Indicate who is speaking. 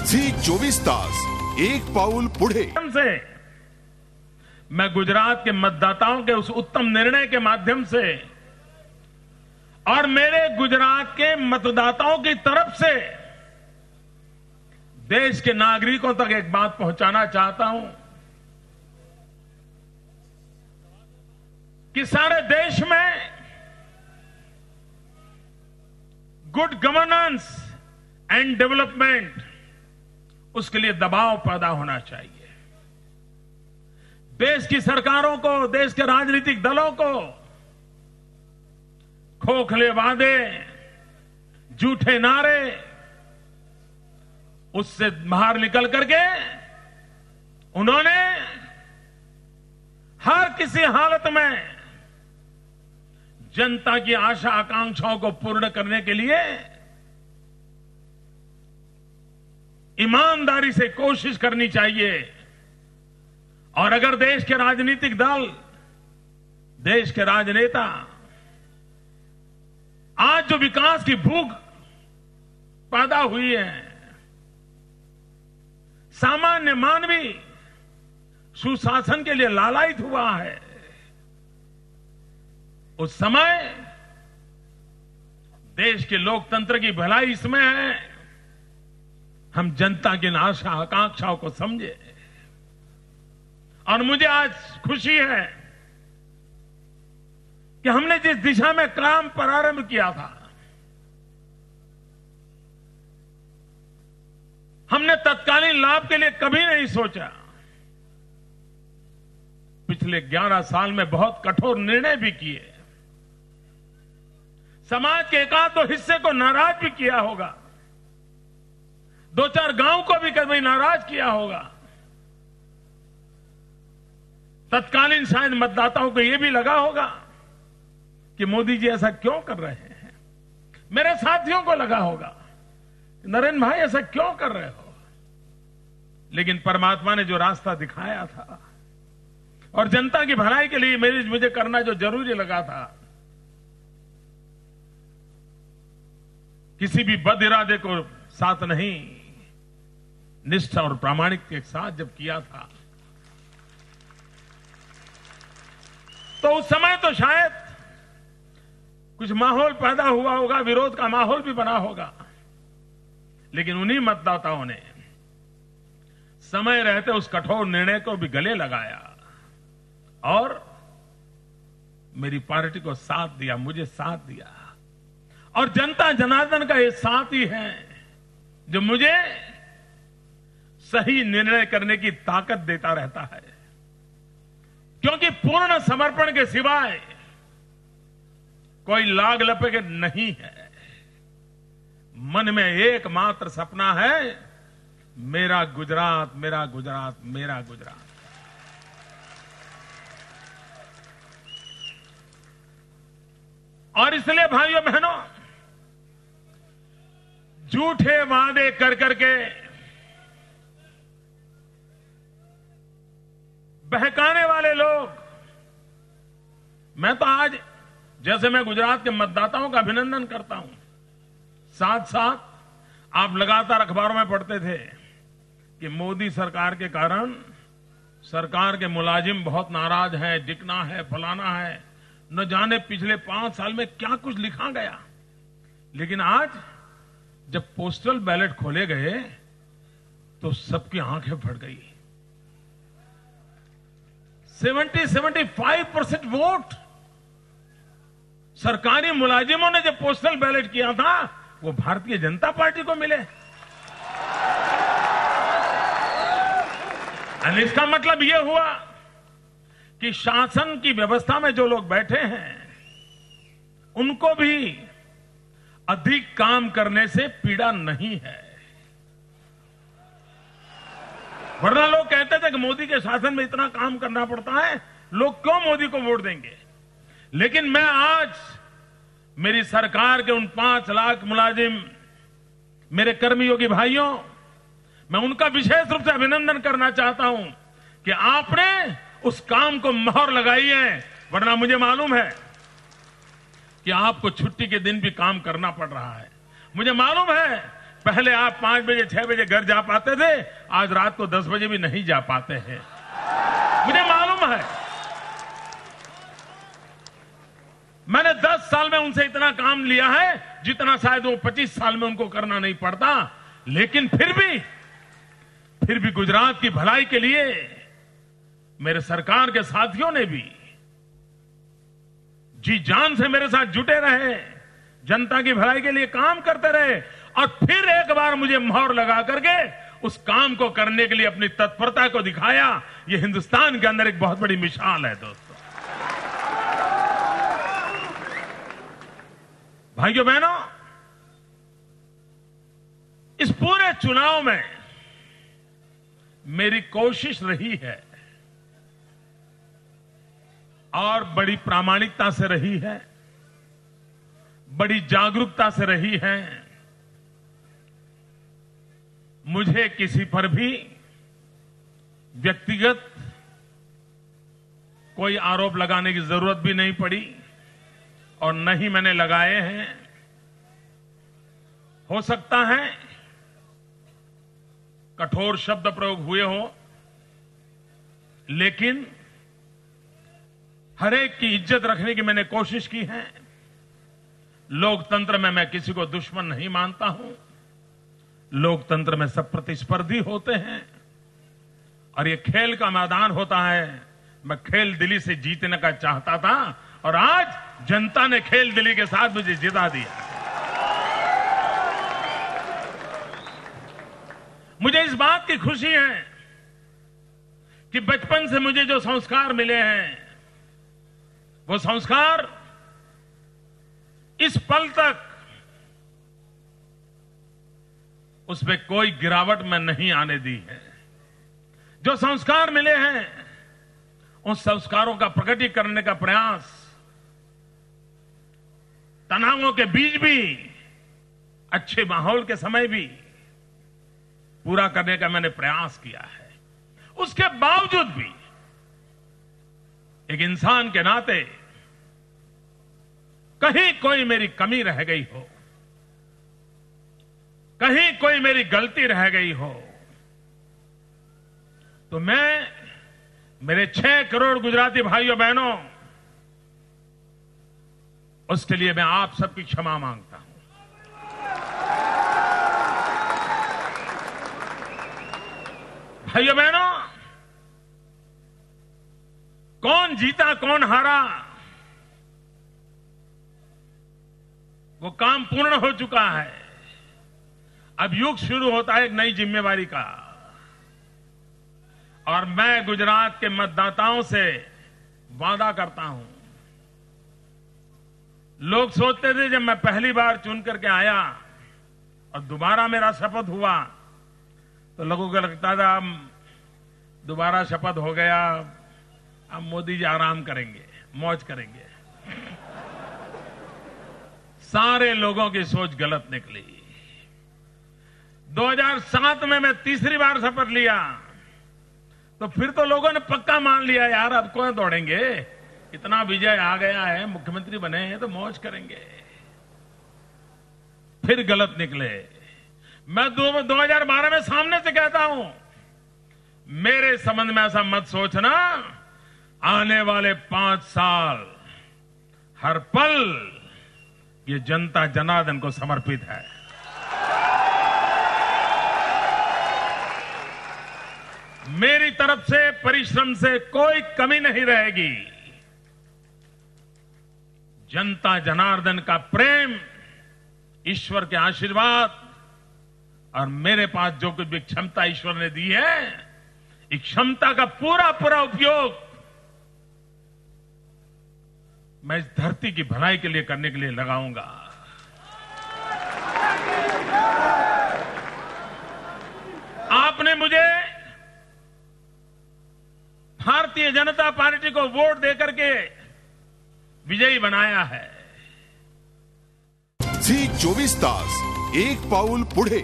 Speaker 1: 24 तास एक पाऊल पुढे
Speaker 2: से मैं गुजरात के मतदाताओं के उस उत्तम निर्णय के माध्यम से और मेरे गुजरात के मतदाताओं की तरफ से देश के नागरिकों तक एक बात पहुंचाना चाहता हूं कि सारे देश में गुड गवर्नेंस एंड डेवलपमेंट, उसके लिए दबाव पैदा होना चाहिए। देश की सरकारों को, देश के राजनीतिक दलों को खोखले वादे, झूठे नारे, उससे बाहर निकल करके उन्होंने हर किसी हालत में जनता की आशा आकांक्षाओं को पूर्ण करने के लिए ईमानदारी से कोशिश करनी चाहिए। और अगर देश के राजनीतिक दल, देश के राजनेता आज जो विकास की भूख पैदा हुई है, सामान्य मानवी सुशासन के लिए लालायित हुआ है, उस समय देश के लोकतंत्र की भलाई इसमें है हम जनता की आशा आकांक्षाओं को समझे। और मुझे आज खुशी है कि हमने जिस दिशा में काम प्रारंभ किया था, हमने तत्कालीन लाभ के लिए कभी नहीं सोचा। पिछले 11 साल में बहुत कठोर निर्णय भी किए, समाज के एकाध दो हिस्से को नाराज भी किया होगा, 2-4 गांव को भी कभी नाराज किया होगा। तत्कालीन शायद मतदाताओं को यह भी लगा होगा कि मोदी जी ऐसा क्यों कर रहे हैं। मेरे साथियों को लगा होगा नरेंद्र भाई ऐसा क्यों कर रहे हो। लेकिन परमात्मा ने जो रास्ता दिखाया था और जनता की भलाई के लिए मुझे करना जो जरूरी लगा था, किसी भी बद इरादे को साथ नहीं, निष्ठा और प्रामाणिकता के साथ जब किया था, तो उस समय तो शायद कुछ माहौल पैदा हुआ होगा, विरोध का माहौल भी बना होगा। लेकिन उन्हीं मतदाताओं ने समय रहते उस कठोर निर्णय को भी गले लगाया और मेरी पार्टी को साथ दिया, मुझे साथ दिया। और जनता जनार्दन का ये साथ ही है जो मुझे सही निर्णय करने की ताकत देता रहता है, क्योंकि पूर्ण समर्पण के सिवाय कोई लाग लपेट नहीं है। मन में एकमात्र सपना है, मेरा गुजरात, मेरा गुजरात, मेरा गुजरात। और इसलिए भाइयों बहनों, झूठे वादे कर करके, बहकाने वाले लोग, मैं तो आज जैसे मैं गुजरात के मतदाताओं का अभिनंदन करता हूं, साथ साथ आप लगातार अखबारों में पढ़ते थे कि मोदी सरकार के कारण सरकार के मुलाजिम बहुत नाराज हैं, डिकना है, फलाना है, न जाने पिछले 5 साल में क्या कुछ लिखा गया। लेकिन आज जब पोस्टल बैलेट खोले गए तो सबकी आंखें फट गई। 75% वोट सरकारी मुलाजिमों ने जब पोस्टल बैलेट किया था, वो भारतीय जनता पार्टी को मिले। और इसका मतलब यह हुआ कि शासन की व्यवस्था में जो लोग बैठे हैं, उनको भी अधिक काम करने से पीड़ा नहीं है। वरना लोग कहते थे कि मोदी के शासन में इतना काम करना पड़ता है, लोग क्यों मोदी को वोट देंगे। लेकिन मैं आज मेरी सरकार के उन 5 लाख मुलाजिम, मेरे कर्मयोगी भाइयों, मैं उनका विशेष रूप से अभिनंदन करना चाहता हूं कि आपने उस काम को मोहर लगाई है। वरना मुझे मालूम है कि आपको छुट्टी के दिन भी काम करना पड़ रहा है। मुझे मालूम है पहले आप 5 बजे 6 बजे घर जा पाते थे, आज रात को 10 बजे भी नहीं जा पाते हैं। मुझे मालूम है, मैंने 10 साल में उनसे इतना काम लिया है जितना शायद वो 25 साल में उनको करना नहीं पड़ता। लेकिन फिर भी गुजरात की भलाई के लिए मेरे सरकार के साथियों ने भी जी जान से मेरे साथ जुटे रहे, जनता की भलाई के लिए काम करते रहे और फिर एक बार मुझे मोहर लगा करके उस काम को करने के लिए अपनी तत्परता को दिखाया। ये हिंदुस्तान के अंदर एक बहुत बड़ी मिसाल है दोस्तों। भाइयों बहनों, इस पूरे चुनाव में मेरी कोशिश रही है और बड़ी प्रामाणिकता से रही है, बड़ी जागरूकता से रही है। मुझे किसी पर भी व्यक्तिगत कोई आरोप लगाने की जरूरत भी नहीं पड़ी और न ही मैंने लगाए हैं। हो सकता है कठोर शब्द प्रयोग हुए हो, लेकिन हर एक की इज्जत रखने की मैंने कोशिश की है। लोकतंत्र में मैं किसी को दुश्मन नहीं मानता हूं। लोकतंत्र में सब प्रतिस्पर्धी होते हैं और ये खेल का मैदान होता है। मैं खेल दिली से जीतने का चाहता था और आज जनता ने खेल दिली के साथ मुझे जिता दिया। मुझे इस बात की खुशी है कि बचपन से मुझे जो संस्कार मिले हैं, वो संस्कार इस पल तक उसमें कोई गिरावट में नहीं आने दी है। जो संस्कार मिले हैं, उन संस्कारों का प्रकटीकरण करने का प्रयास तनावों के बीच भी, अच्छे माहौल के समय भी पूरा करने का मैंने प्रयास किया है। उसके बावजूद भी एक इंसान के नाते कहीं कोई मेरी कमी रह गई हो, कहीं कोई मेरी गलती रह गई हो, तो मैं मेरे 6 करोड़ गुजराती भाइयों बहनों, उसके लिए मैं आप सबकी क्षमा मांगता हूं। भाइयों बहनों, कौन जीता कौन हारा, वो काम पूर्ण हो चुका है। अब युग शुरू होता है एक नई जिम्मेवारी का, और मैं गुजरात के मतदाताओं से वादा करता हूं। लोग सोचते थे जब मैं पहली बार चुन करके आया और दोबारा मेरा शपथ हुआ तो लोगों को लगता था अब दोबारा शपथ हो गया, अब मोदी जी आराम करेंगे, मौज करेंगे। सारे लोगों की सोच गलत निकली। 2007 में मैं तीसरी बार शपथ लिया तो फिर तो लोगों ने पक्का मान लिया, यार अब कौन दौड़ेंगे, इतना विजय आ गया है, मुख्यमंत्री बने हैं तो मौज करेंगे। फिर गलत निकले। मैं 2012 में सामने से कहता हूं, मेरे संबंध में ऐसा मत सोचना। आने वाले 5 साल हर पल ये जनता जनार्दन को समर्पित है। मेरी तरफ से परिश्रम से कोई कमी नहीं रहेगी। जनता जनार्दन का प्रेम, ईश्वर के आशीर्वाद और मेरे पास जो कुछ भी क्षमता ईश्वर ने दी है, इस क्षमता का पूरा उपयोग मैं इस धरती की भलाई के लिए करने के लिए लगाऊंगा। आपने मुझे भारतीय जनता पार्टी को वोट देकर के विजयी बनाया है।
Speaker 1: झी 24 तास, एक पाऊल पुढे।